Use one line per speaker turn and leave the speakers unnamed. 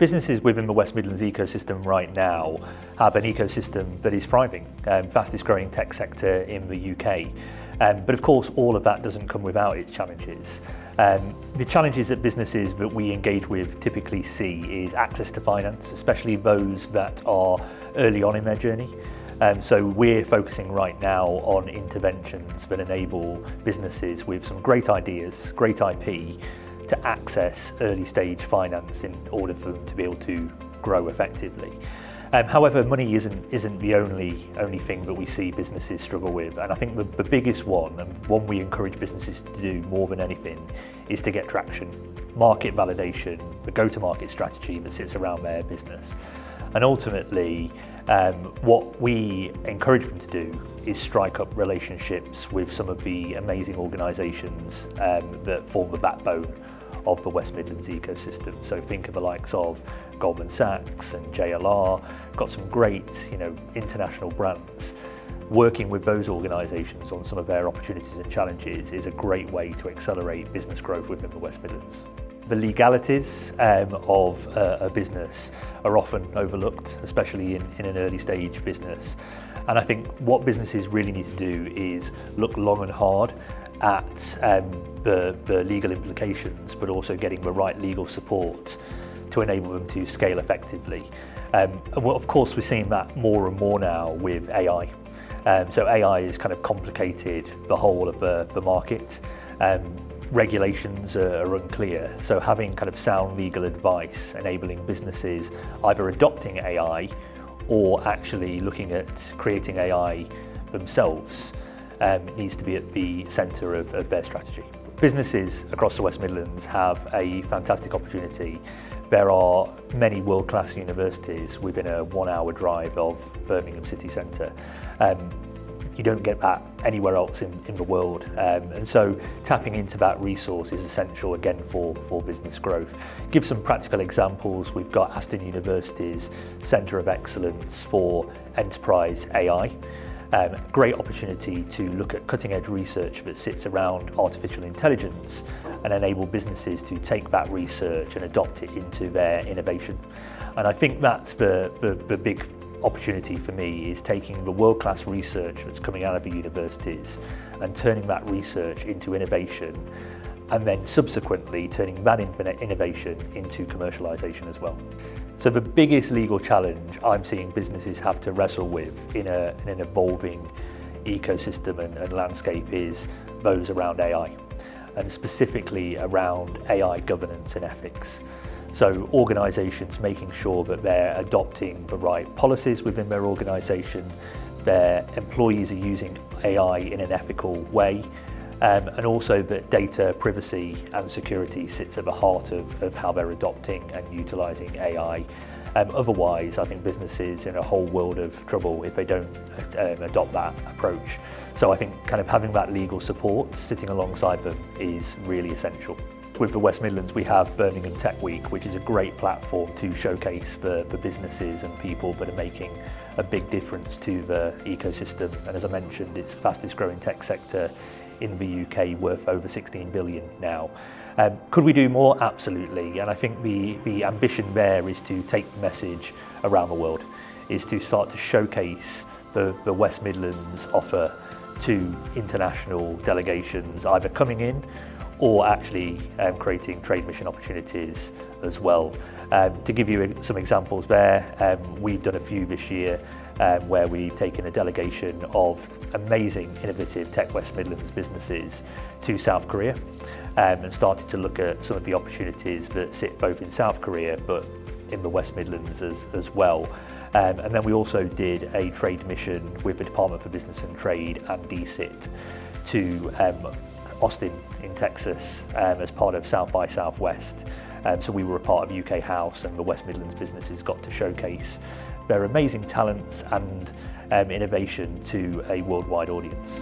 Businesses within the West Midlands ecosystem right now have an ecosystem that is thriving, fastest growing tech sector in the UK. But of course, all of that doesn't come without its challenges. The challenges that businesses that we engage with typically see is access to finance, especially those that are early on in their journey. So we're focusing right now on interventions that enable businesses with some great ideas, great IP, to access early stage finance in order for them to be able to grow effectively. However, money isn't the only thing that we see businesses struggle with, and I think the biggest one, and one we encourage businesses to do more than anything, is to get traction, market validation, the go-to-market strategy that sits around their business. And ultimately, what we encourage them to do is strike up relationships with some of the amazing organisations that form the backbone of the West Midlands ecosystem. So think of the likes of Goldman Sachs and JLR, got some great, international brands. Working with those organisations on some of their opportunities and challenges is a great way to accelerate business growth within the West Midlands. The legalities of a business are often overlooked, especially in an early stage business. And I think what businesses really need to do is look long and hard at the legal implications, but also getting the right legal support to enable them to scale effectively. Well, of course, we're seeing that more and more now with AI. So AI has kind of complicated the whole of the market. Regulations are unclear, so having kind of sound legal advice enabling businesses either adopting AI or actually looking at creating AI themselves needs to be at the centre of their strategy. Businesses across the West Midlands have a fantastic opportunity. There are many world-class universities within a 1-hour drive of Birmingham city centre. You don't get that anywhere else in the world. And so tapping into that resource is essential again for business growth. Give some practical examples. We've got Aston University's Centre of Excellence for Enterprise AI. Great opportunity to look at cutting edge research that sits around artificial intelligence and enable businesses to take that research and adopt it into their innovation. And I think that's the big opportunity for me, is taking the world-class research that's coming out of the universities and turning that research into innovation, and then subsequently turning that innovation into commercialisation as well. So the biggest legal challenge I'm seeing businesses have to wrestle with in an evolving ecosystem and landscape is those around AI, and specifically around AI governance and ethics. So organisations making sure that they're adopting the right policies within their organisation, their employees are using AI in an ethical way, and also that data privacy and security sits at the heart of how they're adopting and utilising AI. Otherwise, I think businesses are in a whole world of trouble if they don't adopt that approach. So I think kind of having that legal support sitting alongside them is really essential. With the West Midlands, we have Birmingham Tech Week, which is a great platform to showcase the businesses and people that are making a big difference to the ecosystem. And as I mentioned, it's the fastest growing tech sector in the UK, worth over 16 billion now. Could we do more? Absolutely. And I think the ambition there is to take the message around the world, is to start to showcase the West Midlands offer to international delegations, either coming in or actually creating trade mission opportunities as well. To give you some examples there, we've done a few this year where we've taken a delegation of amazing, innovative Tech West Midlands businesses to South Korea and started to look at some of the opportunities that sit both in South Korea but in the West Midlands as well. And then we also did a trade mission with the Department for Business and Trade and DSIT to Austin in Texas as part of South by Southwest. So we were a part of UK House, and the West Midlands businesses got to showcase their amazing talents and innovation to a worldwide audience.